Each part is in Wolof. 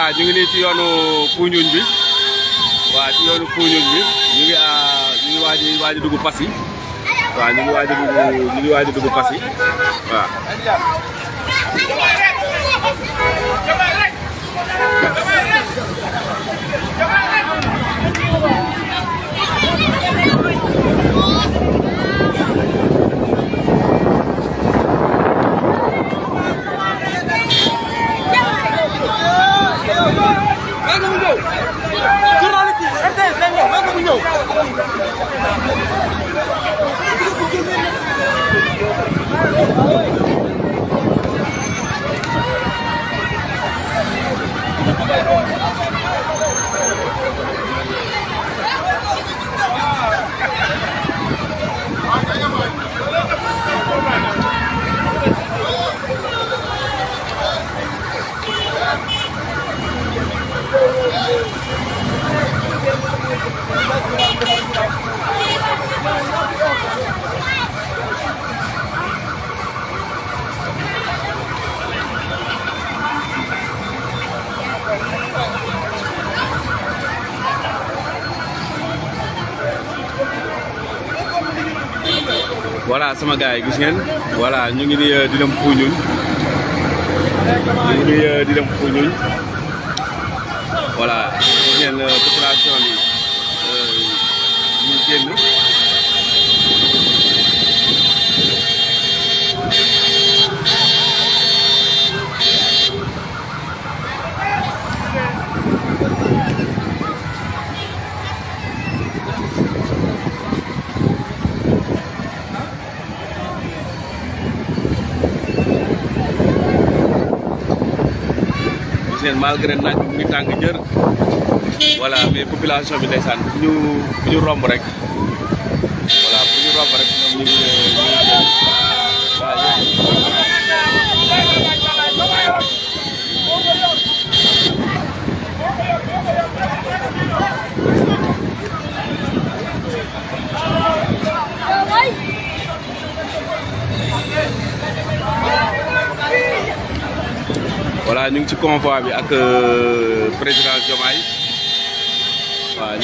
voilà ñu ngi nii ci yoonu Foundiougne bi waaw ci yoonu Foundiougne bi ñu ngi waaj a dugg Passy waaw ñu ngi waaj a dugg Passy waaw. Voilà sama gars yi gis ngeen voilà ñu ngi di dem Foundiougne di dem Foundiougne voilà gis ngeen population bi ñu génn malgré naaj bi mu ngi tàng jër voilà mais population bi ndeysaan fu ñu romb rek voilà fu ñu romb rek ñoom ñu ngi voilà ñu ngi ci convoi bi ak président Diomaye waaw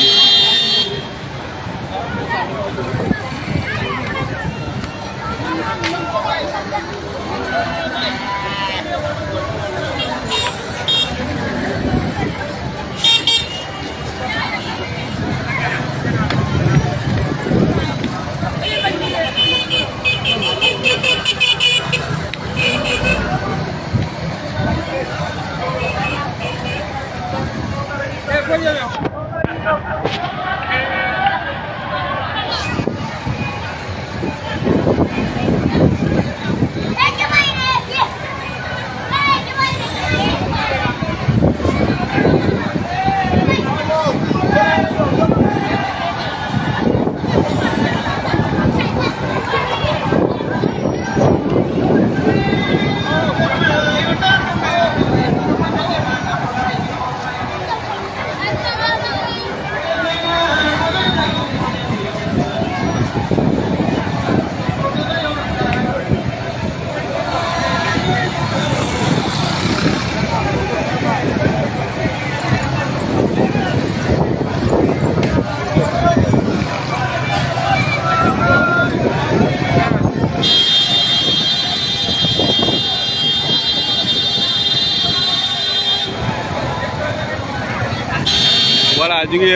voilà ñu ngi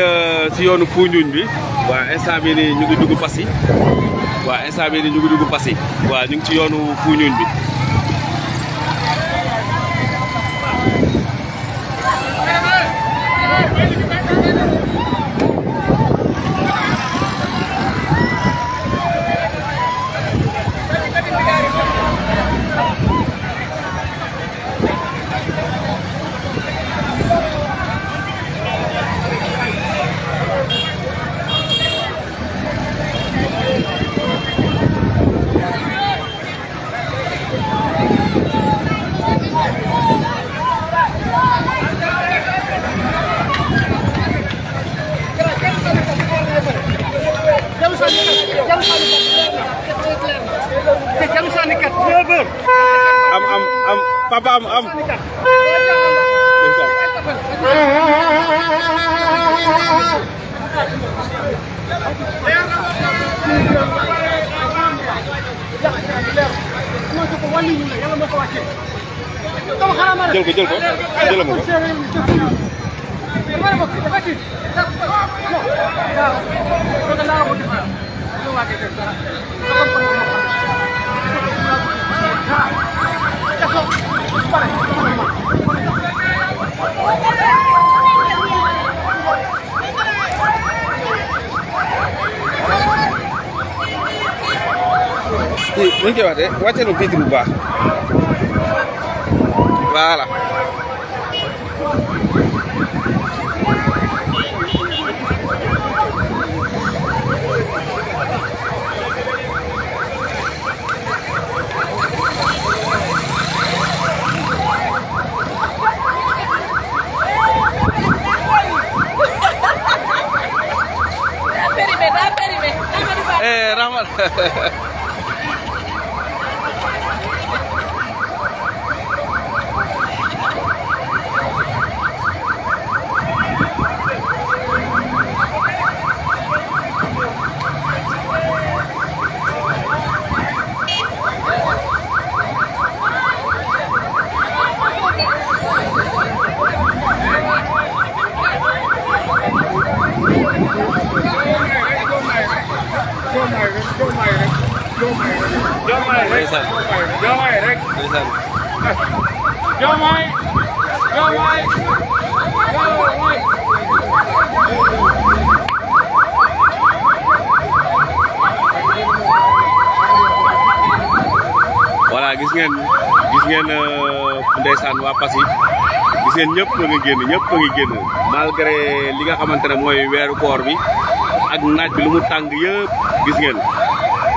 si yoonu Foundiougne bi waa instant bii nii ñu ngi dugg Passy waa instant bii nii ñu ngi dugg Passy waa ñu ngi ci yoonu Foundiougne bi. papa am jël ko jëlama ko ni ñu koy wax de wàcce na vitre bu baax voilà Rahmat voilà gis ngeen ndeysaan waa Passy gis ngeen ñëpp a ngi génn malgré li nga xamante ne mooy weeru koor bi ak naaj bi lu mu tàng yëpp gis ngeen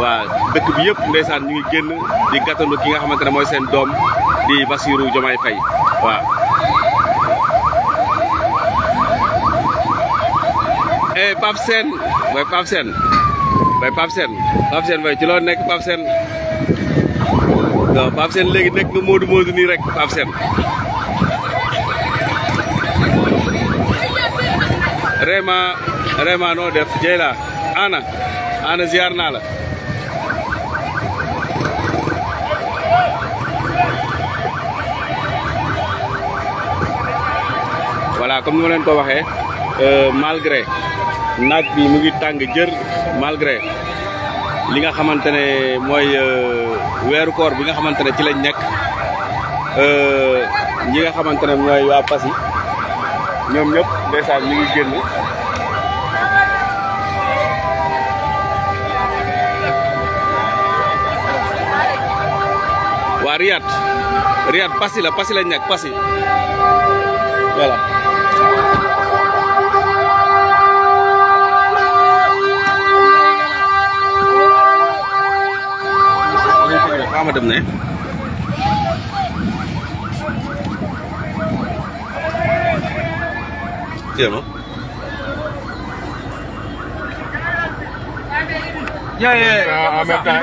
waaw dëkk bi yëpp ndeysaan ñu ngi génn di gàttandu ki nga xamante ne mooy seen doom di Bassirou Diomaye Faye waaw. Pape Sène mooy Pape Sène mooy ci loo nekk Pape Sène non Pape Sène léegi nekk nga Modou nii rek Pape Sène vraiment noo def Dieyla ana ziar naa la voilà comme ni ma leen ko waxee malgré naaj bi mu ngi tàng jër malgré li nga xamante ne mooy weeru koor bi nga xamante ne ci lañ nekk ñi nga xamante ne mooy waa Passy ñoom ñëpp ndeysaan ñu ngi génn waa Riyad Passy lañ nekk Passy voilà xama dem ne tiemo en même temps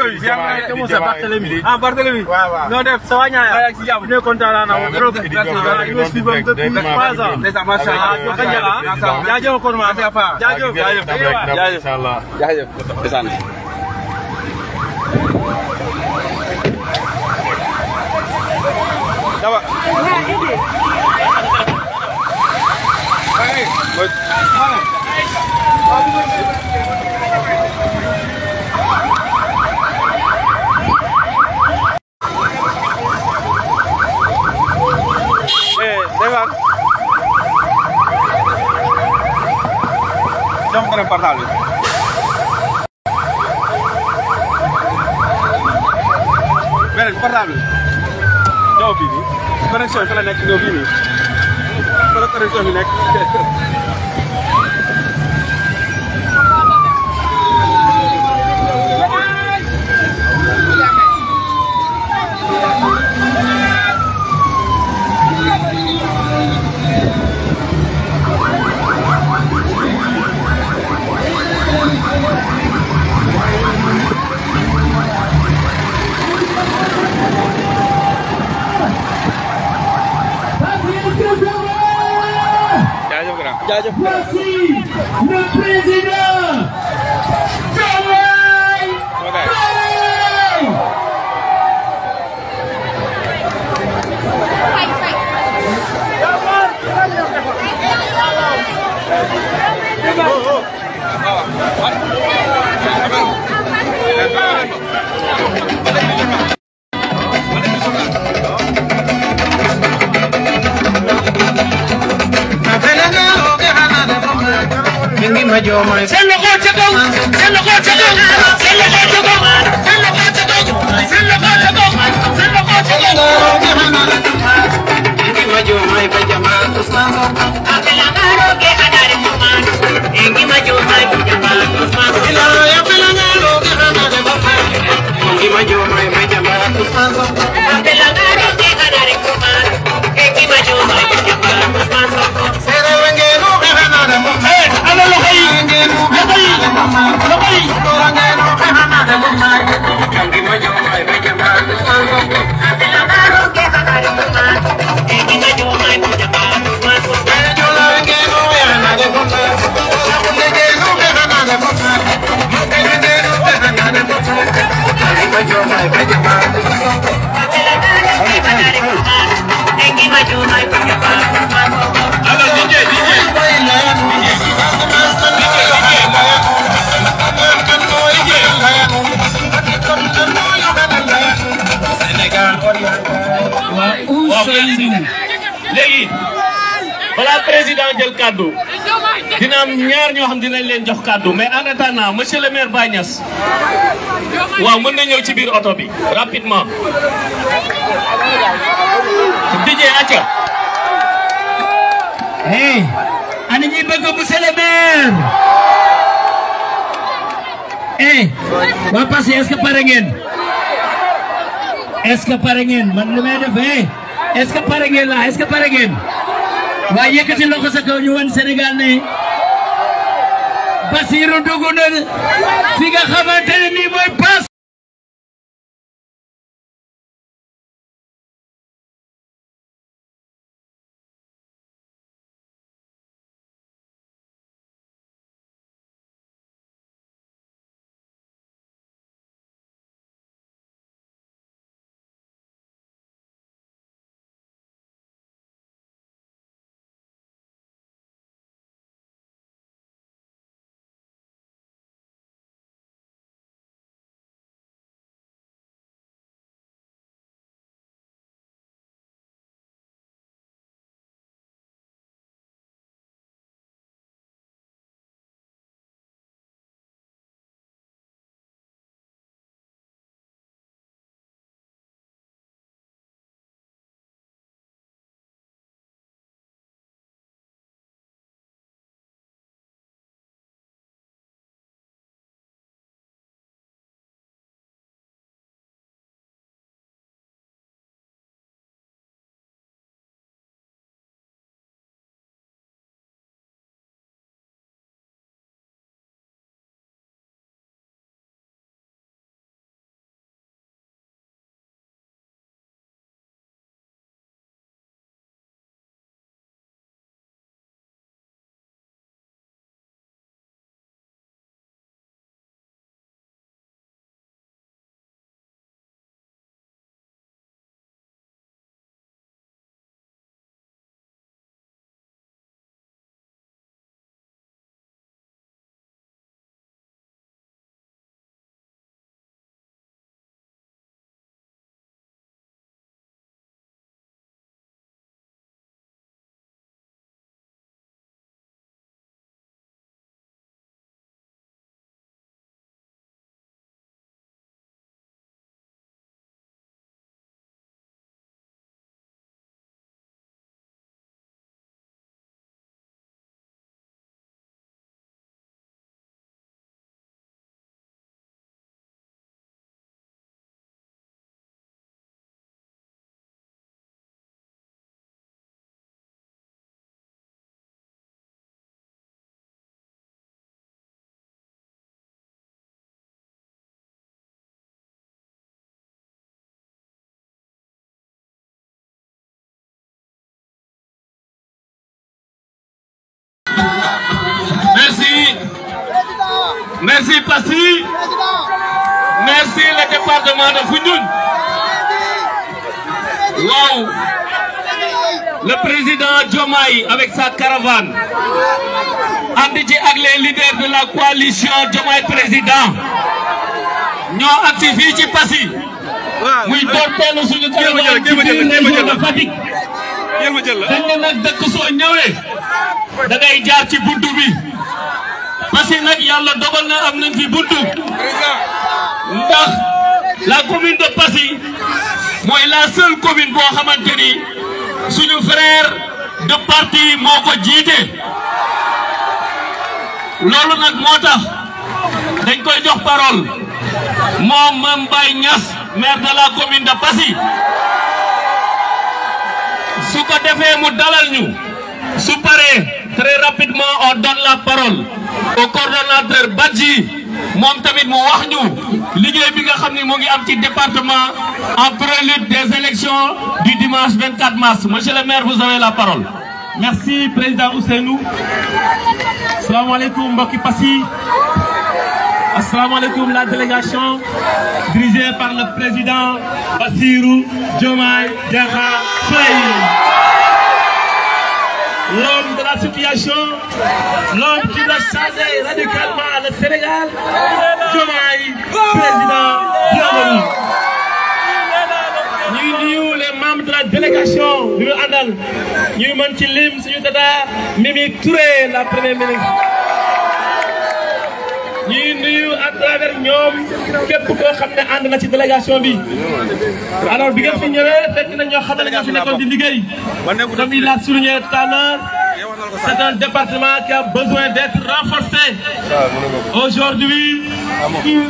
Barthélémy non def sa waña ya ci jamm ne kontaan na trop merci suivant depuis 3 ans machallah jaajëf kon ma jaajëf inshallah jaajëf ndeysaan dawa Devan jom kena portal bi beneen portal bi ñëw bii nii connexion bi fa la nekk ñëw bii nii fa la connexion bi nekk jaajëf. Voici le président Diomaye Faye. léegi balaa président jël kaddu dina am ñaar ñoo xam dinañ leen jox kaddu mais en attendant monsieur le maire Baye Niass waaw mën na ñëw ci biir oto bi rapidement. DJ Acha. Hey, ana ñi bëgg monsieur le maire. Hey, waa Passy est-ce que pare ngeen? Est-ce que pare ngeen man li may def est-ce que pare ngeen la est-ce que pare ngeen waaye yëkkati loxo sa kaw ñu wan Sénégal ne Bassirou dugg na fi nga xamante ne nii mooy Passy Merci Passy. Merci le département de Foundiougne. Wow. Le président Diomaye avec sa caravane. Andiji avec les leaders de la coalition Diomaye président. Ñoo agsi fii ci Passy. Muy dorteelu suñu caravane ci biir région de Fatick. dañ ne nag dëkk soo ñëwee da ngay jaar ci buntu bi. Passy nag yàlla dogal na am nañ fi buntu. ndax la commune de Passy mooy la seule commune boo xamante ni suñu frère de parti moo ko jiite. loolu nag moo tax dañ koy jox parole moom Mame Baye Niass maire de la commune de Passy. su ko defee mu dalal ñu. su paree très rapidement on donne la parole au coordonnateur Badji moom tamit mu wax ñu liggéey bi nga xam ni mu ngi am ci département en prélude des élections du dimanche 24 mars. Monsieur le maire, vous avez la parole. Merci président Ousseynou. Assalamu alaikum mbokki Passy. Assalamu alaikum la délégation dirigée par le président Bassirou Diomaye Diakhar Faye. L'homme de la situation, l'homme qui va changer radicalement le Sénégal, Diomaye, président, bienvenue. Nous nuyu les membres de la délégation ñu àndal ñu mën ci lim suñu tata Mimi Touré la première ministre. Ñu nuyu à travers ñoom képp koo xam ne ànd na ci délégation bi. Alors bi ngeen fi ñëwee fekk na ñoo xam ne ñoo fi nekkoon di liggéey. Comme il l'a souligné tout à l'heure, c'est un département qui a besoin d'être renforcé. Aujourd'hui, sur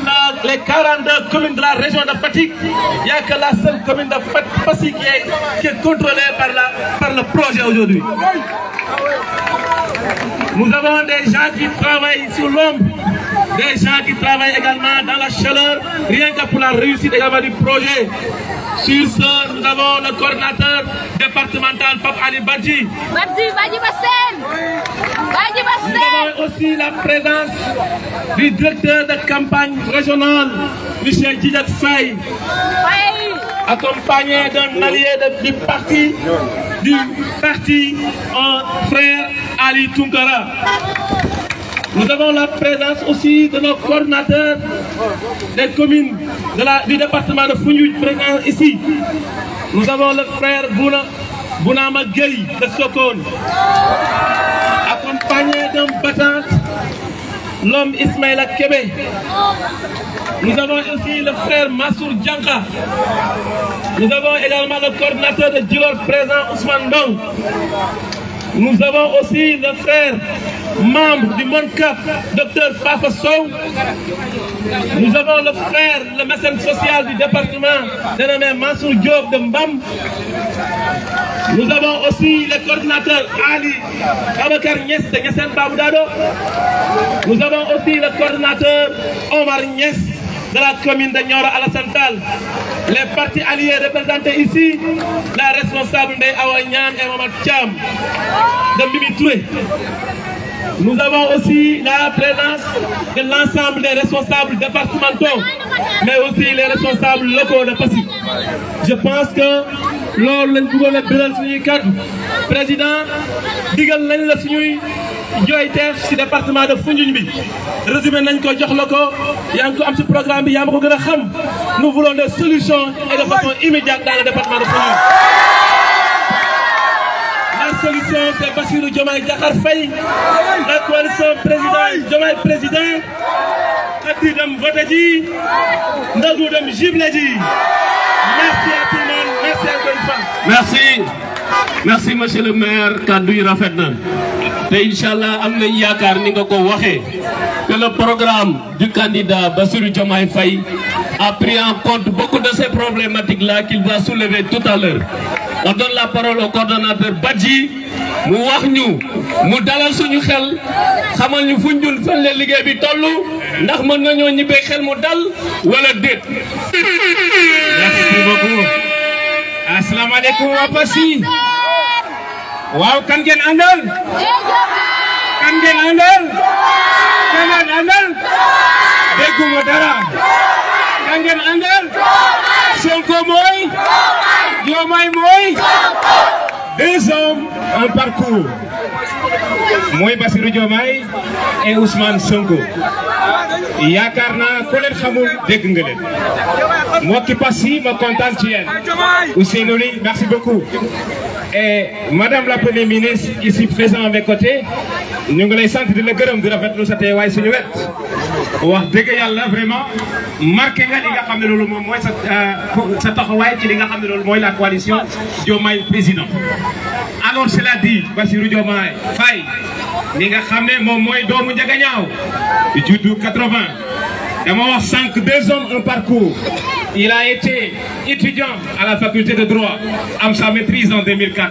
les 42 communes de la région de Fatick, il n'y a que la seule commune de Passy qui est contrôlée par le projet aujourd'hui. Nous avons des gens qui travaillent sur l'ombre, des gens qui travaillent également dans la chaleur, rien que pour la réussite également du projet. Sur ce, nous avons le coordinateur départemental Pape Ali Badji. Nous avons aussi la présence du directeur de campagne régionale, M. Djidjak Faye, accompagné d'un allié du parti, frère Ali Tunkara. Nous avons la présence aussi de nos coordinateurs des communes du département de Foundiougne présents ici. Nous avons le frère Bounama Gueye de Sokone, accompagné d'un battant, l'homme Ismaïla Kébé. Nous avons aussi le frère Massour Djanka. Nous avons également le coordinateur de Djilor présent, Ousmane Dong. Nous avons aussi le frère membre du MONCAP, Dr Fafa Sow. Nous avons le frère, le mécène social du département, dénommé Mansour Diop de Mbam. Nous avons aussi le coordinateur Ali Abakar Niès de Niassène Baboudado. Nous avons aussi le coordinateur Omar Niès de la commune de Nioro Alassane Tall. Les partis alliés représentés ici, la responsable de Awanyan et Mamad Thiam de Mimi Touré. Nous avons aussi la présence de l'ensemble des responsables départementaux, mais aussi les responsables locaux de Passy. Je pense que lors de le président, digal nañ la suñuy jooyteef ci département de Foundiougne. Résumé nañ ko jox la ko yaa ngi ko am ci programme bi yaa ma ko gën a xam. Nous voulons des solutions et de façon immédiate dans le département de Foundiougne. La solution, c'est Bassirou Diomaye Diakhar Faye, la coalition président Diomaye président, Kati dem voté ji, Ndagou dem jible ji. Merci à tout le monde, merci encore une fois. Merci. Merci monsieur le maire, kaddu yi rafet na. Te Inch'Allah am nañ yaakaar ni nga ko waxee que le programme du candidat Bassirou Diomaye Faye a pris en compte beaucoup de ces problématiques-là qu'il va soulever tout à l'heure. On donne la parole au coordonnateur Badji mu wax ñu mu dalal suñu xel xamal ñu Foundiougne fan la liggéey bi tollu ndax mën nañoo ñibbee xel mu dal wala déet. Merci beaucoup. Assalamu alaikum wa Passy. Waaw kan ngeen àndal? Kan ngeen àndal? Kan ngeen àndal? dégguma dara kan ngeen àndal Sonko mooy Diomaye mooy 2 hommes un parcours mooy Bassirou Diomaye et Ousmane Sonko yaakaar naa ko leen xamul dégg nga leen moo ki passi ma kontaan ci yéen Ousseynou Ly merci beaucoup et madame la première ministre ici présente à mes côtés ñu ngi lay sant di la gërëm di rafetlu sa teewaay suñu wet wax dëgg yàlla vraiment marqué nga li nga xam ne loolu moom mooy sa taxawaay ci li nga xam ne loolu mooy la coalition Diomaye président. alors cela dit Bassirou Diomaye Faye li nga xam ne moom mooy doomu Njagañaaw juddu 80 dama wax 5 2 hommes un parcours. Il a été étudiant à la faculté de droit, à sa maîtrise en 2004,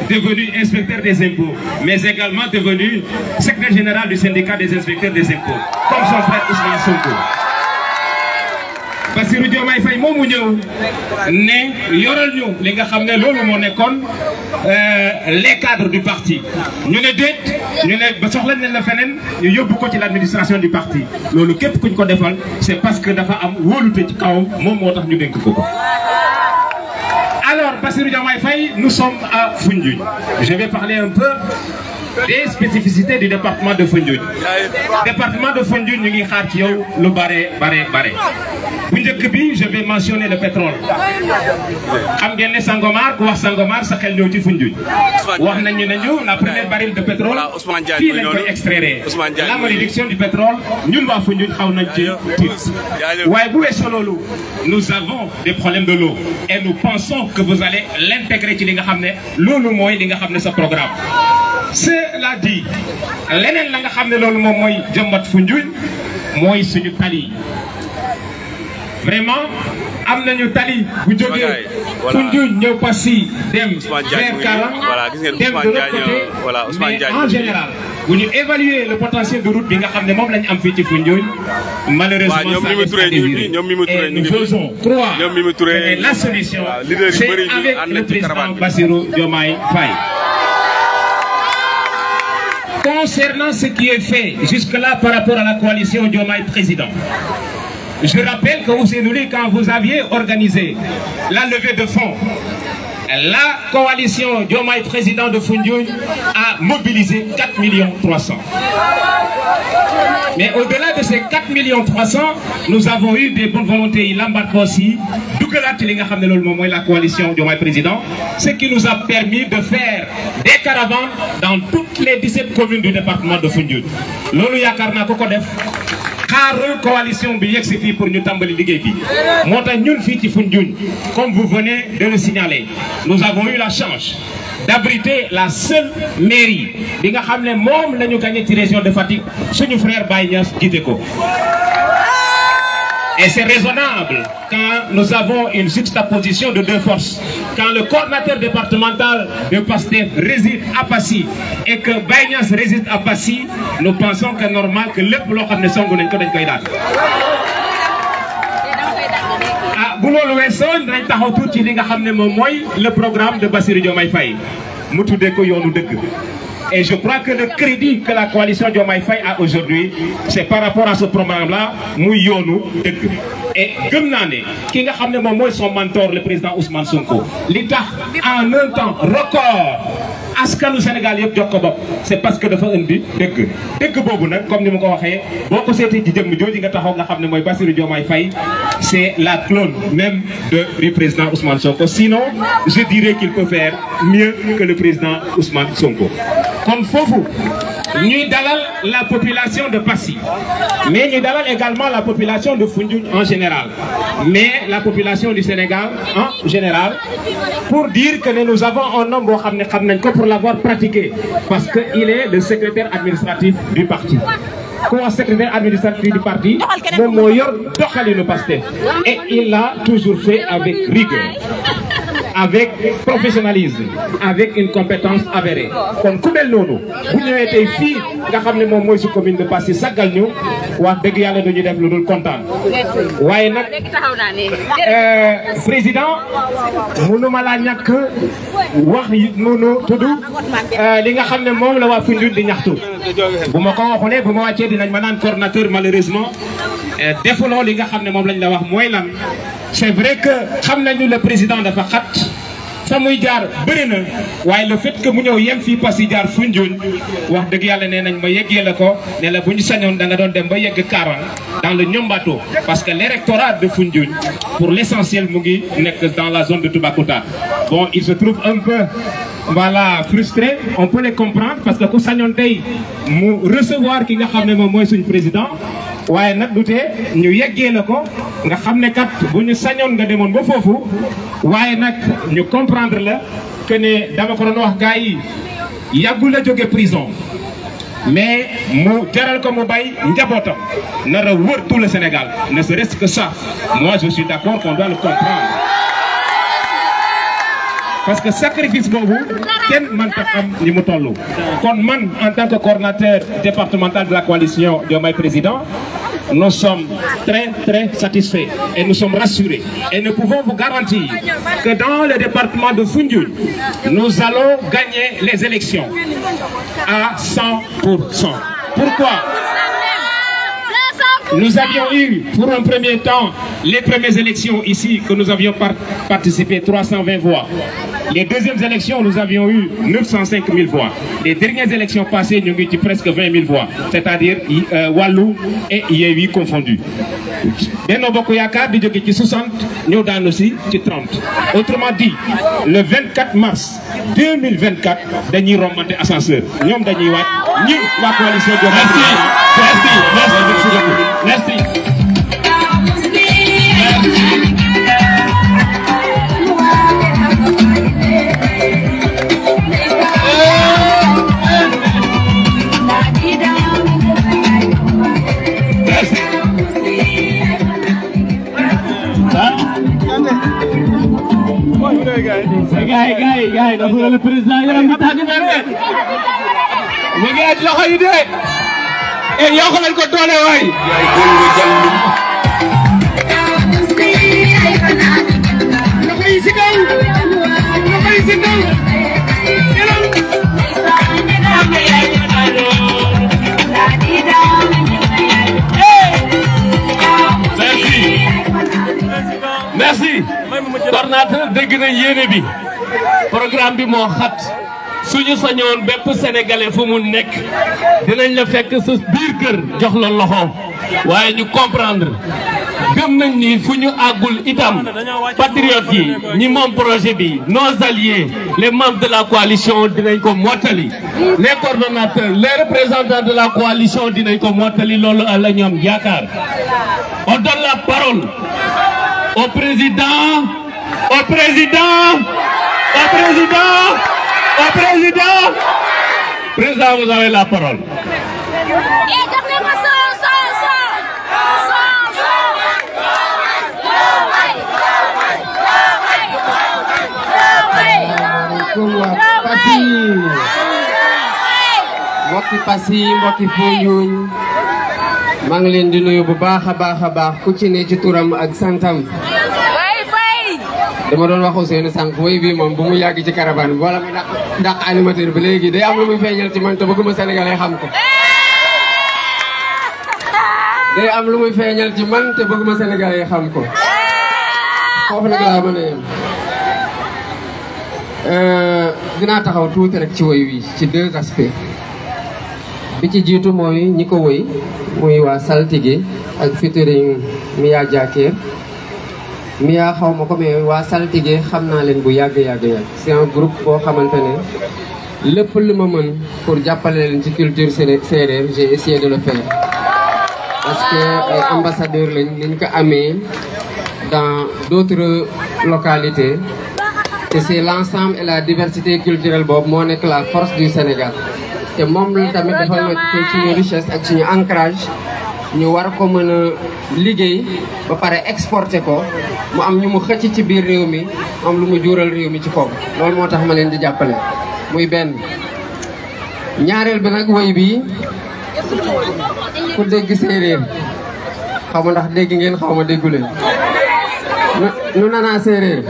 devenu inspecteur des impôts, mais également devenu secrétaire général du syndicat des inspecteurs des impôts, comme son frère Ousmane Sonko. Bassirou Diomaye Faye moomu ñëw ne yoral ñu li nga xam ne loolu moo nekkoon les cadres du parti ñu ne déet ñu ne ba soxla nañ la feneen ñu yóbbu ko ci l'administration du parti loolu képp kuñ ko defal c'est parce que dafa am wóolute ci kawam moom moo tax ñu dénk ko. Alors Bassirou Diomaye Faye, nous sommes à Foundiougne. Je vais parler un peu des spécificités du département de Foundiougne. Département de Foundiougne, nous avons le baré. Je vais mentionner le pétrole. Vous savez, Sangomar, quoi Sangomar, ça fait le Foundiougne. La première baril de pétrole, qui est extrait. La malédiction du pétrole, nous avons Foundiougne, nous avons des problèmes de l'eau et nous pensons que vous allez l'intégrer dans ce programme. Cela dit, leneen la nga xam ne loolu moom mooy jëmbat Foundiougne mooy suñu tali vraiment am nañu tali bu jógee Foundiougne ñëw Passy dem vers Karang dem de l'autre côté mais en général bu ñu évaluer le potentiel de route bi nga xam ne moom lañu am fii ci Foundiougne malheureusement et nous faisons croire que la solution c'est avec le président Bassirou Diomaye Faye. Concernant ce qui est fait jusque-là par rapport à la coalition Diomaye président, je rappelle que Ousseynou Ly, quand vous aviez organisé la levée de fonds, la coalition Diomaye président de Foundiougne a mobilisé 4 300 000. Mais au-delà de ces 4 300 000, nous avons eu des bonnes volontés. Il embarque aussi la coalition Diomaye président, ce qui nous a permis de faire des caravanes dans toutes les 17 communes du département de Foundiougne. Lolu yakarna ko def xaarul coalition bi yexi fi pour ñu tambali liggéey bi motax ñun fi ci Foundiougne comme vous venez de le signaler nous avons eu la chance d'abriter la seule mairie bi nga xamné mom lañu gagné ci région de Fatick suñu frère Baye Niass jité ko. Et c'est raisonnable quand nous avons une juxtaposition de deux forces. Quand le coordinateur départemental de Pastef réside à Passy et que Baye Niass réside à Passy, nous pensons que c'est normal que le bloc de Songo n'est pas dañ koy daal. Ah, bu loolu weesoo dañ taxaw tuuti li nga xam ne moom mooy le programme de Bassirou Diomaye Faye mu tuddee ko yoonu dëgg. Et je crois que le crédit que la coalition Diomaye Faye a aujourd'hui, c'est par rapport à ce programme-là, Mouyonu Deg. Et Gumnane, qui n'a pas son mentor, le président Ousmane Sonko, l'État, en un temps record, askanu Sénégal yëpp jox ko bopp c'est parce que dafa indi dëgg dëgg boobu nag comme ni ma ko waxee boo ko seetee ci jëmm jooju nga taxaw nga xam ne mooy Bassirou Diomaye Faye c'est la clone même du président Ousmane Sonko sinon je dirais qu'il peut faire mieux que le président Ousmane Sonko. Comme foofu ñuy dalal la population de Passy mais ñuy dalal également la population de Foundiougne en général mais la population du Sénégal en général pour dire que nous avons un homme boo xam ne xam nañ ko pour l'avoir pratiqué parce qu'il est le secrétaire administratif du parti. Comme secrétaire administratif du parti, mon yor doxalinu Pastef et il l'a toujours fait avec rigueur. avec professionnalisme, avec une compétence avérée. Kon ku mel noonu bu ñëwee tey fii nga xam ne moom mooy su commune de Passy saggal ñu wax dëgg yàlla duñu def lu dul kontaan waaye nag président mënuma laa ñàkk wax noonu tudd li nga xam ne moom la waa Foundiougne di ñaxtu bu ma ko waxulee bu ma wàccee dinañ ma naan coordinateur malheureusement defuloo li nga xam ne moom lañ la wax mooy lan c'est vrai que xam nañu le président dafa xat fa muy jaar bëri na waaye le fait que mu ñëw yem fii Passy jaar Foundiougne wax dëgg yàlla nee nañ ma yeggee la ko ne la bu ñu sañoon da nga doon dem ba yegg 40 dans le Niombato parce que l'électorat de Foundiougne pour l'essentiel mu ngi nekk dans la zone de Toubacouta. Bon, il se trouve un peu voilà frustré, on peut les comprendre parce que ku sañoon tey mu recevoir ki nga xam ne moom mooy suñu président waaye nag du tee ñu yeggee la ko nga xam ne kat bu ñu sañoon nga demoon ba foofu waaye nag ñu comprendre la que ne dama ko doon wax gars yi yàggul la jóge prison mais mu jaral ko mu bay njabootam nar a wër tout le Sénégal ne serait-ce que ça moi je suis d'accord qu'on doit le comprendre parce que sacrifice boobu kenn mënta xam ni mu toll. kon man en tant que coordinateur départemental de la coalition Diomaye Président nous sommes très satisfaits et nous sommes rassurés et nous pouvons vous garantir que dans le département de Foundiougne nous allons gagner les élections à 100%. Pourquoi? Nous avions eu pour un premier temps les premières élections ici que nous avions participé 320 voix. Les deuxièmes élections nous avions eu 905 000 voix. Les dernières élections passées nous avons eu presque 20 000 voix, c'est-à-dire Wallu et Yewwi confondus. Benno Bokk Yaakaar di jóge ci 60 ñëw daan aussi ci 30. Autrement dit, le 24 mars 2024 dañuy remonter ascenseur. ñoom dañuy waat ñi waa coalition Diomaye. Merci. Gars, dafa le président yaram bi tàng na de. Mu ngi aj loxo yi de. Yokk leen ko doole waay. Loxo yi si kaw. Loxo yi si kaw. Merci. Coordinateur dégg na yéene bi. Programme bi moo xat. suñu sañoon bépp sénégalais fu mu nekk dinañ la fekk sa biir kër jox la loxo waaye ñu comprendre gëm nañ ni fu ñu àggul itam patriotes yi ñi moom projet bi nos alliés les membres de la coalition dinañ ko mottali les coordonnateurs les représentants de la coalition dinañ ko mottali loolu la ñoom yaakaar. On donne la parole au président. Président, vous avez la parole. mbokki Passy mbokki Foundiougne maa ngi leen di nuyu bu baax a baax ku ci ne ci turam ak santam. dama doon wax Ousseynou sànq woy bii moom bu mu yàgg ci caravane bi wala mu dàq animateur bi léegi day am lu muy feeñal ci man te bëgguma Sénégalais xam ko. day am lu muy feeñal ci man te bëgguma Sénégalais xam ko. foofu nag laa mën a yem. dinaa taxaw tuuti rek ci woy wi ci deux aspects. bi ci jiitu mooy ñi ko woy muy waa Saltigué ak featuring Mia Diaker. Mia xaw ma ko mais waa Saltigué xam naa leen bu yàgg. c'est un groupe boo xamante ne lépp lu ma mën pour jàppale leen ci culture séeréer j'ai essayé de le faire. parce que ay ambassadeurs lañ niñ ko amee dans d'autres localités. te c'est l'ensemble et la diversité culturelle boobu moo nekk la force du Sénégal. te moom la tamit dafa nekk suñu richesse ak suñu ancrage ñu war ko mën a liggéey ba pare exporter ko mu am ñu mu xëcc ci biir réew mi am lu mu juural réew mi ci kaw loolu moo tax ma leen di jàppale muy benn. ñaareel bi nag woy bi ku dégg séeréer xaw ma ndax dégg ngeen xaw ma déggu leen nu nanaa séeréer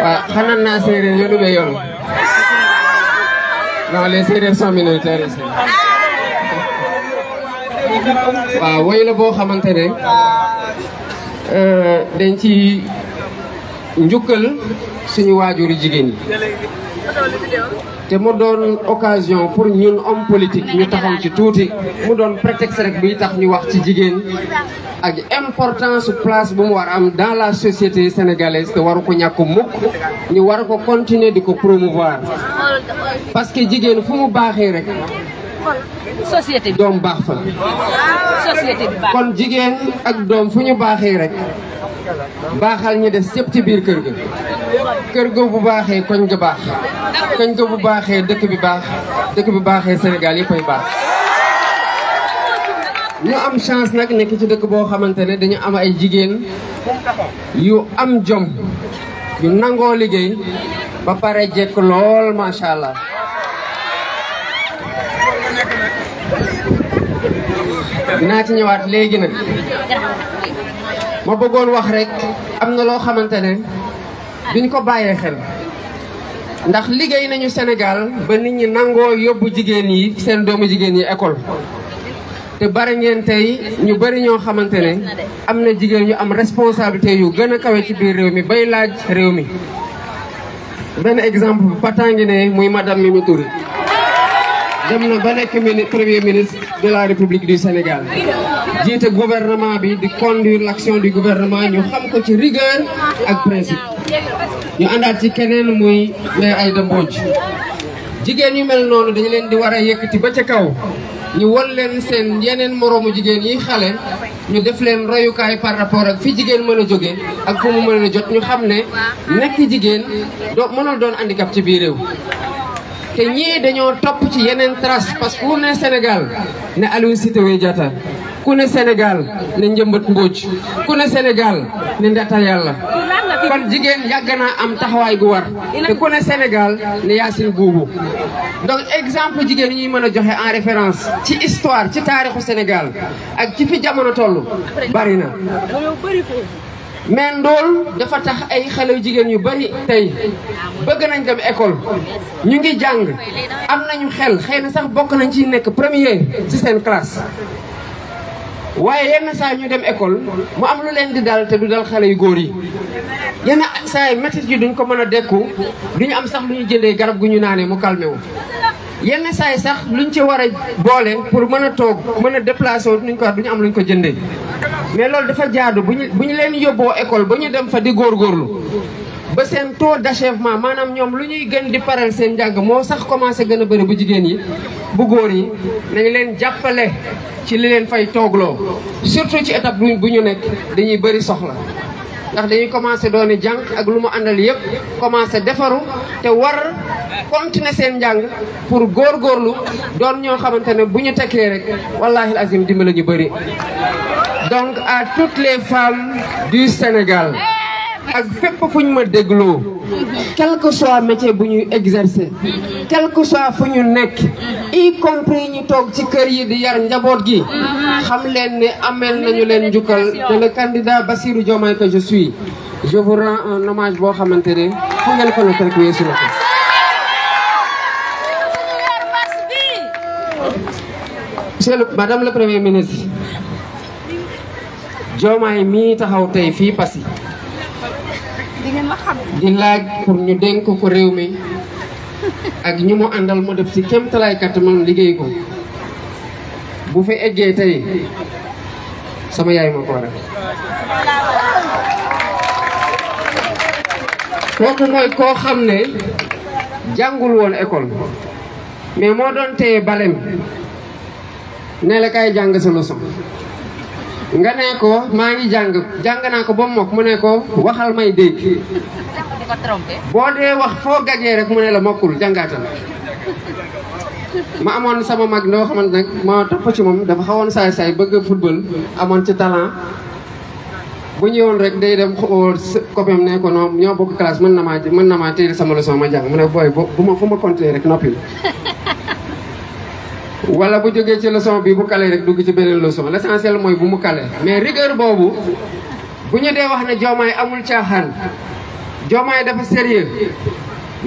waaw xanan naa séeréer yonu be yoon non les séeréer sont minoritaires ici waaw woy la boo xamante ne dañ ci njukkal suñu waajuri jigéen yi te mu doon occasion pour ñun homme politique ñu taxaw ci tuuti mu doon prétexte rek bi tax ñu wax ci jigéen ak importance place bu mu war am dans la société sénégalaise te waru ko ñàkk mukk ñu war ko continuer di ko promouvoir parce que jigéen fu mu baaxee rek société bi doom baax fa société bi baax kon jigéen ak doom fu ñu baaxee rek baaxal ñi des yëpp ci biir kër ga kër ga bu baaxee koñ ga baax koñ ga bu baaxee dëkk bi baax dëkk bi baaxee Sénégal yëppay baax ñu am chance nag nekk ci dëkk boo xamante ne dañu am ay jigéen yu am jom yu nangoo liggéey ba pare jekk lool macha allah dinaa ci ñëwaat léegi nag ma bëggoon wax rek am na loo xamante ne duñ ko bàyyee xel ndax liggéey nañu Sénégal ba nit ñi nangoo yóbbu jigéen yi seen doomu jigéen yi école te bari ngeen tey ñu bari ñoo xamante ne am na jigéen ñu am responsabilité yu gën a kawe ci biir réew mi bay laaj réew mi benn exemple bu patangi ne muy madame Mimi Touré dem na ba nekk premier ministre de la République du Sénégal jiite gouvernement bi di conduire l'action du gouvernement ñu xam ko ci rigueur ak principe ñu àndaat ci keneen muy Ndeye Aïda Mbodj jigéen yu mel noonu dañu leen di war a yëkkati ba ca kaw ñu won leen seen yeneen moroomu jigéen yi xale ñu def leen royukaay par rapport ak fi jigéen mën a jóge ak fu mu mën a jot ñu xam ne nekk jigéen mënul doon handicap ci biir réew te ñii dañoo topp ci yeneen trace parce que ku ne Sénégal ne Aline Sitoé Diatta ku ne Sénégal ne Njëmbat Mbodj ku ne Sénégal ne Ndata Yàlla kon jigéen yàgg naa am taxawaay gu war te ku ne Sénégal ne Yacine Boubou donc exemple jigéen ñuy mën a joxe en référence ci histoire ci taarixu Sénégal ak ci fi jamono toll bari na mais ndool dafa tax ay xale jigéen yu bari tey bëgg nañ dem école ñu ngi jàng am nañu xel xëy na sax bokk nañ ci nekk premier ci seen classe waaye yenn saa ñu dem école mu am lu leen di dal te du dal xale yu góor yi yenn saa yi métit yi duñ ko mën a dekku duñu am sax lu ñu jëndee garab gu ñu naanee mu calmé wu yenn saa yi sax luñ ci war a boole pour mën a toog mën a déplacé wu duñ ko wax duñu am luñ ko jëndee mais loolu dafa jaadu bu ñu leen yóbboo école ba ñu dem fa di góorgóorlu ba seen taux d'achèvement maanaam ñoom lu ñuy gën di paral seen njàng moo sax commencé gën a bëri bu jigéen yi bu góor yi nañu leen jàppale ci li leen fay toogloo surtout ci étape bu ñu nekk dañuy bëri soxla ndax dañuy commencé dooni jànq ak lu mu àndal yëpp commencé defaru te war continuer seen njàng pour góorgóorlu doon ñoo xamante ne bu ñu tekkee rek wallahi azim dimbali ñu bëri. donc à toutes les femmes du Sénégal ak fépp fu ñu ma dégloo quel que soit métier bu ñuy exercer quel que soit fu ñu nekk y compris ñu toog ci kër yi di yar njaboot gi xam leen ne amel nañu leen njukkal te le candidat Bassirou Diomaye que je suis je vous rends un hommage boo xamante ne fu ngeen ko natt rek weesu na ko. Madame le Premier ministre Diomaye mii taxaw tey fii Passy di laaj pour ñu dénk ko réew mi ak ñu mu àndal mu def ci kéemtalaay kattanam liggéey ko bu fi eggee tey sama yaay moo ko waral. kooku mooy koo xam ne jàngul woon école mais moo doon téye balem ne la kay jàng sa leçon nga ne ko maa ngi jàng naa ko ba mokk mu ne ko waxal may dégg boo dee wax foo gagee rek mu ne la mokkul jàngaatal ma amoon sama mag noo xamante nag ma topp ci moom dafa xawoon saay bëgg football amoon ci talent bu ñëwoon rek day dem xool copain ne ko non ñoo bokk classe mën na maa téye sama leçon ma jàng mu ne booy fu ma compter rek noppi wala bu jógee ci leçon bi bu kale rek dugg ci beneen leçon l'essentiel mooy bu mu kale mais rigueur boobu bu ñu dee wax ne Diomaye amul caaxaan Diomaye dafa sérieux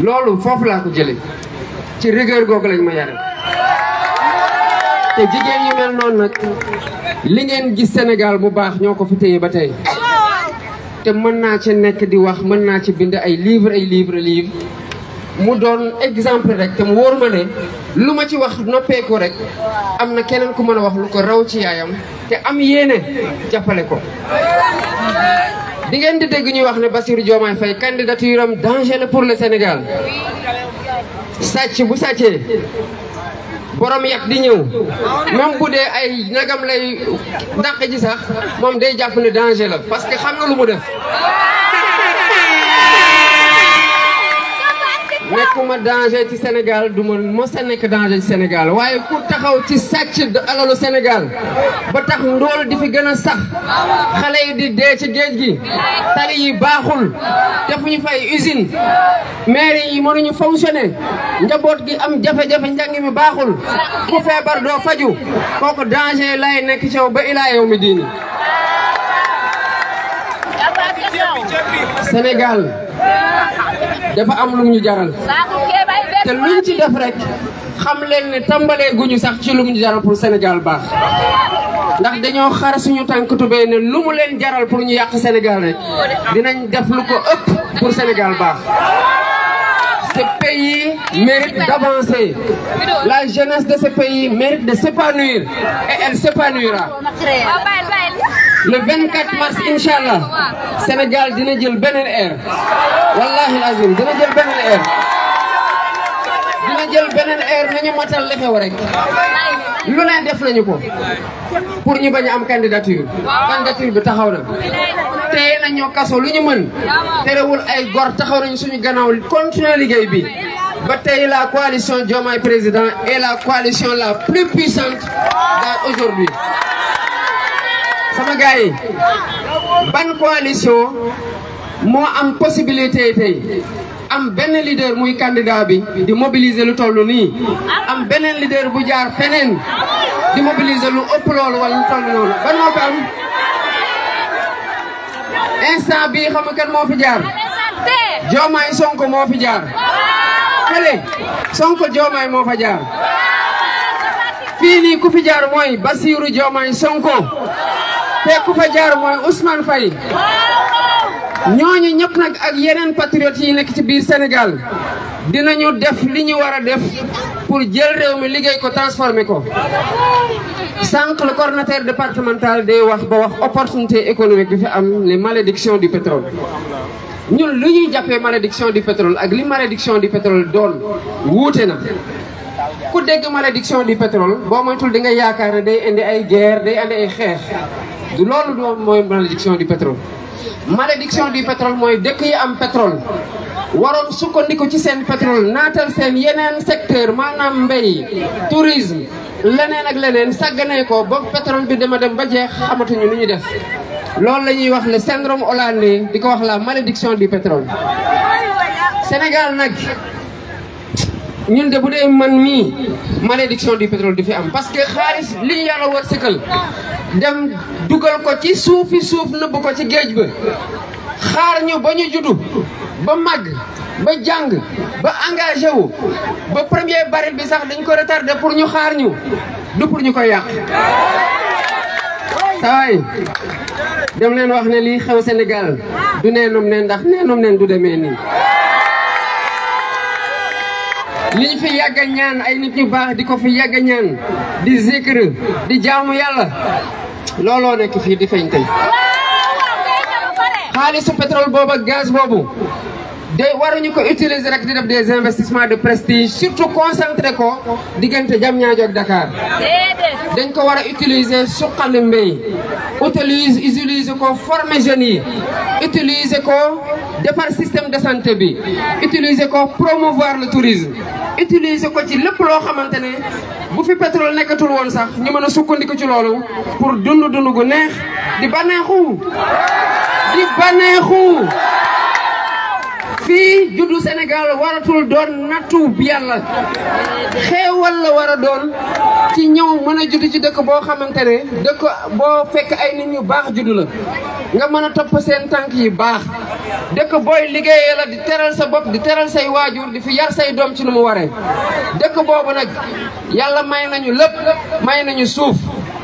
loolu foofu laa ko jële ci rigueur googu lañ ma yare te jigéen ñu mel noonu nag li ngeen gis Sénégal bu baax ñoo ko fi téye ba tey te mën naa ci nekk di wax mën naa ci bind ay livre mu doon exemple rek te mu wóor ma ne lu ma ci wax noppeeku rek am na keneen ku mën a wax lu ko raw ci yaayam te am yéene jàppale ko di ngeen di dégg ñuy wax ne Bassirou Diomaye Faye candidature am danger la pour le Sénégal sàcc bu sàccee borom yàq di ñëw même bu dee ay nagam lay dàq ji sax moom day jàpp ne danger la parce que xam nga lu mu def nekkuma danger ci Sénégal du ma mos a nekk danger ci Sénégal waaye ku taxaw ci sàcc alalu Sénégal ba tax ndóol di fi gën a sax xale yi di dee ci géej gi tali yi baaxul defuñu fay usine mairie yi mënuñu fonctionner njaboot gi am jafe-jafe njàng mi baaxul ku feebar doo faju kooku danger lay nekk ci yow ba ilaa yow mi diini Sénégal dafa am lu ñu jaral te luñ ci def rek xam leen ne tàmbalee guñu sax ci lu ñu jaral pour Sénégal baax ndax dañoo xar suñu tànk tubéy ne lu mu leen jaral pour ñu yàq Sénégal rek dinañ def lu ko ëpp pour Sénégal baax. Ce pays mérite d'avancer. La jeunesse de ce pays mérite de s'épanouir et elle s'épanouira. Le 24 mars Inch'Allah, Sénégal dina jël beneen air. Wallahi lazim dina jël beneen air. Dina jël beneen air nañu matal li xew rek. Lu ne def nañu ko pour ñu bañ a am candidature. Candidature bi taxaw na. Tey nañu kaso lu ñu mën. Terewul ay gor taxaw nañu suñu gannaaw continuer liggéey bi. Ba tey la coalition Diomaye Président est la coalition la plus puissante aujourd'hui. Sama gars yi ban coalition moo am possibilité tey am benn leader muy candidat bi di mobiliser lu toll nii am beneen leader bu jaar feneen di mobiliser lu ëpp loolu wala lu toll noonu ban moo ko am instant bii xam nga kan moo fi jaar Diomaye Sonko moo fi jaar fële Sonko Diomaye moo fa jaar fii nii ku fi jaar mooy Bassirou Diomaye Sonko te ku fa jaar mooy Ousmane Faye ñooñu ñëpp nag ak yeneen patriotes yi nekk ci biir Sénégal dinañu def li ñu war a def pour jël réew mi liggéey ko transformer ko. Sànq le coordonnateur départemental day wax ba wax opportunité économique bi fi am les malédictions du pétrole. ñun lu ñuy jàppee malédiction du pétrole ak li malédiction du pétrole doon wuute na. ku dégg malédiction du pétrole boo moytul di nga yaakaar ne day indi ay guerre day indi ay xeex du loolu doon mooy malédiction du pétrole. Malédiction du pétrole mooy dëkk yi am pétrole waroon sukkandiku ci seen pétrole naatal seen yeneen secteur maanaam mbéy tourisme leneen ak leneen sàgganee ko ba pétrole bi dama dem ba jeex xamatuñu nu ñu def loolu la ñuy wax le syndrome hollandais di ko wax la malédiction du pétrole. Sénégal nag ñun de bu dee man mii malédiction du pétrole di fi am parce que xaalis li ñu yàlla wërsëgal dem dugal ko ci suufi suuf nëbb ko ci géej ba xaar ñu ba ñu juddu ba màgg ba jàng ba engagé wu ba premier baril bi sax dañ ko retardé pour ñu xaar ñu du pour ñu koy yàq. sawaay dem leen wax ne lii xew Sénégal du neenum neen ndax neenum neen du demee nii. li ñu fi yàgg a ñaan ay nit ñu baax di ko fi yàgg a ñaan di zikr di jaamu yàlla looloo nekk fii di feeñ tey. xaalisu pétrole boobu ak gaz boobu waruñu ko utiliser rek di def des investissements de prestige surtout concentré ko diggante Diamniadio ak Dakar dañ ko war a utiliser suqali mbéy utiliser ko former jeunes yi utiliser ko defar système de santé bi utiliser ko promouvoir le tourisme utiliser ko ci lépp loo xamante ne bu fi pétrole nekkatul woon sax ñu mën a sukkandiku ci loolu pour dund gu neex di baneexu fii juddu Sénégal waratul doon nattu bi yàlla xeewal la war a doon ci ñëw mën a juddu ci dëkk boo xamante ne dëkk boo fekk ay nit ñu baax juddu la nga mën a topp seen tànk yi baax dëkk booy liggéeyee la di teral sa bopp di teral say waajur di fi yar say doom ci nu mu waree dëkk boobu nag yàlla may nañu lépp may nañu suuf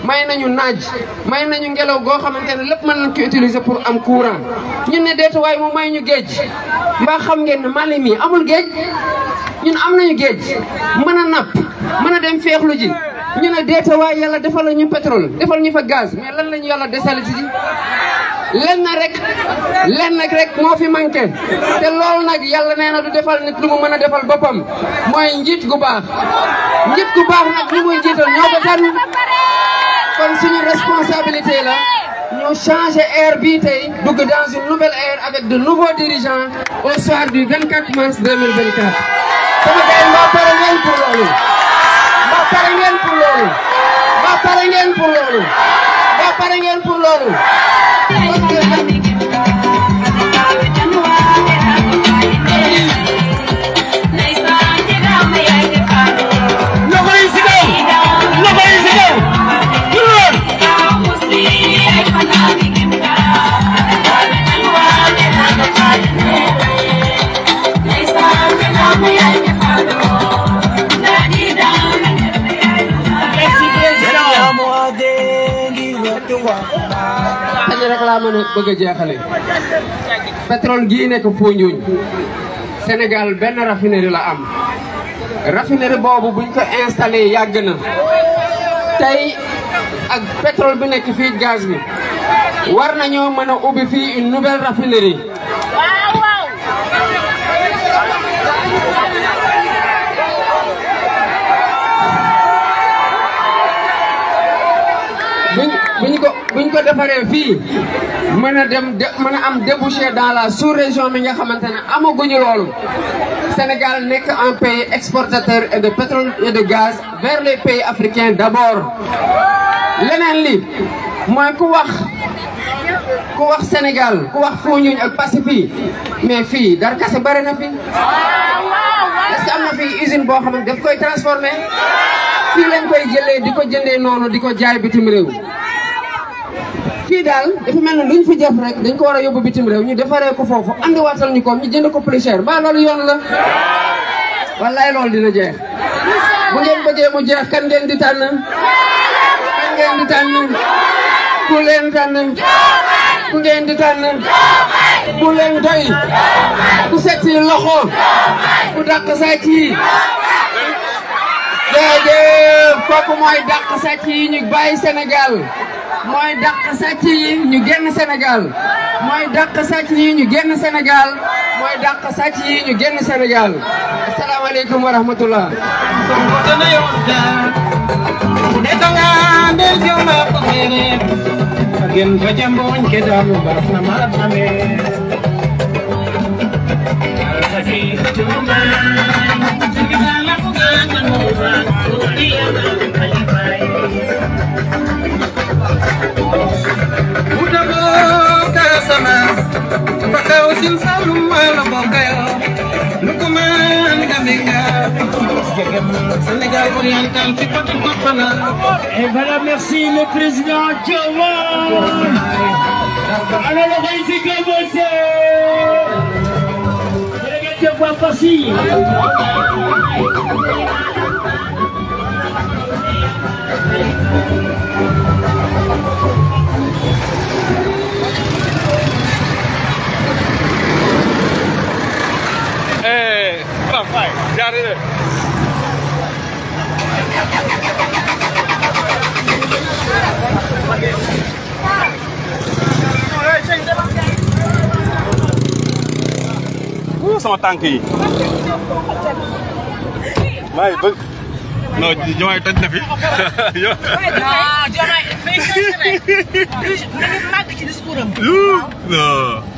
may nañu naaj may nañu ngelaw goo xamante ne lépp mën nañ ko utiliser pour am courant ñun ne deetu waaye mu may ñu géej mbaa xam ngeen ne Mali mi amul géej ñun am nañu géej mën a napp mën a dem feexlu ji ñu ne deetu waaye yàlla defal ñu pétrole defal ñu fa gaz mais lan lañu yàlla desal ci ji lenn rek moo fi manqué te loolu nag yàlla nee na du defal nit lu mu mën a defal boppam mooy njiit gu baax nag li muy jiital ñoo ko tànn kon suñu responsabilité la ñu changer ère bii tey dugg dans une nouvelle ère avec de nouveaux dirigeants au soir du 24 mars 2024. sama gars yi mbaa pare ngeen pour loolu mbaa pare ngeen pour loolu mbaa pare ngeen pour loolu mbaa pare ngeen pour loolu. rek laa mën a bëgg a jeexale pétrole gii nekk Foundiougne Sénégal benn raffinerie la am raffinerie boobu buñ ko installé yàgg na tey ak pétrole bi nekk fii gaz bi war nañoo mën a ubbi fii une nouvelle raffinerie buñ ko defaree fii mën a am débouché dans la sous-région mi nga xamante ne amaguñu loolu Sénégal nekk un pays exportateur et de pétrole et de gaz vers les pays africains d'abord leneen li mooy ku wax Sénégal ku wax Foundiougne ak Pacifique mais fii Darkase bare na fi est-ce que am na fii usine boo xam ne daf koy transformé fii lañ koy jëlee di ko jëndee noonu di ko jaay bitim réew fii daal dafa mel ne luñ fi jëf rek dañ ko war a yóbbu bitim réew ñu defaree ko foofu andiwaatal ñu ko ñu jënd ko plus cher ba loolu yoon la wallaay loolu dina jeex bu ngeen bëggee mu jeex kan ngeen di tànn kan ngeen di tànn ku leen tànn ku ngeen di tànn ku leen doy ku set yi loxo ku dàq sàcc yi déedéet kooku mooy dàq sàcc yi ñu bàyyi Sénégal mooy dàq sàcc yi ñu génn Sénégal mooy dàq sàcc yi ñu génn Sénégal mooy dàq sàcc yi ñu génn Sénégal asalaamaaleykum wa rahmatullah Sénégal oriental, c'est pas tout et voilà, merci le président Diomaye. Alors on va ici commencer. Délégué voix facile. sama tànk yi maa ngi bëgg non Diomaye toj na fi màgg ci discours am non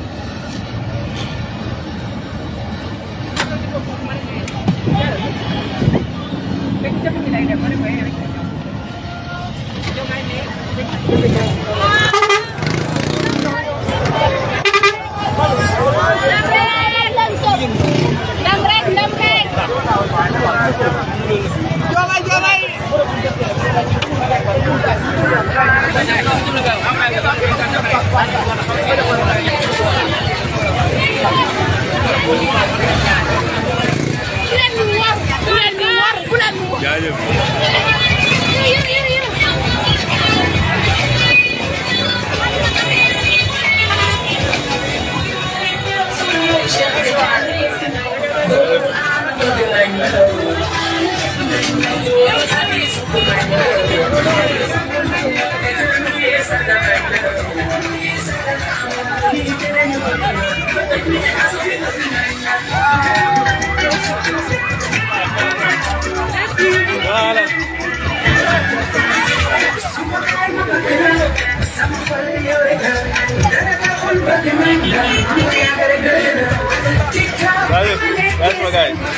That's my guy.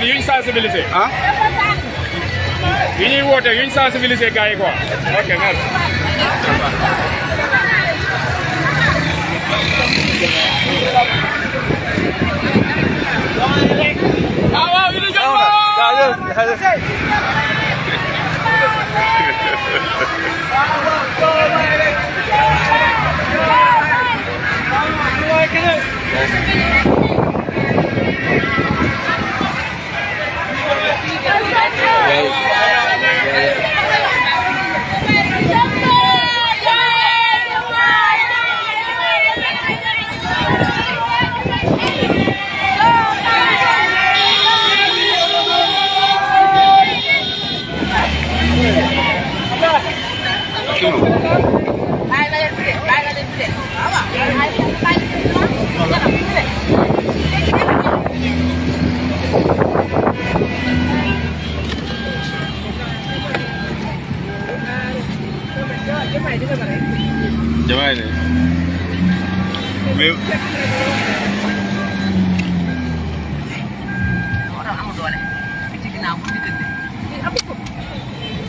Une sensibilité. Hein? Une sensibilité gars quoi. OK, merci. Diomaye ne mais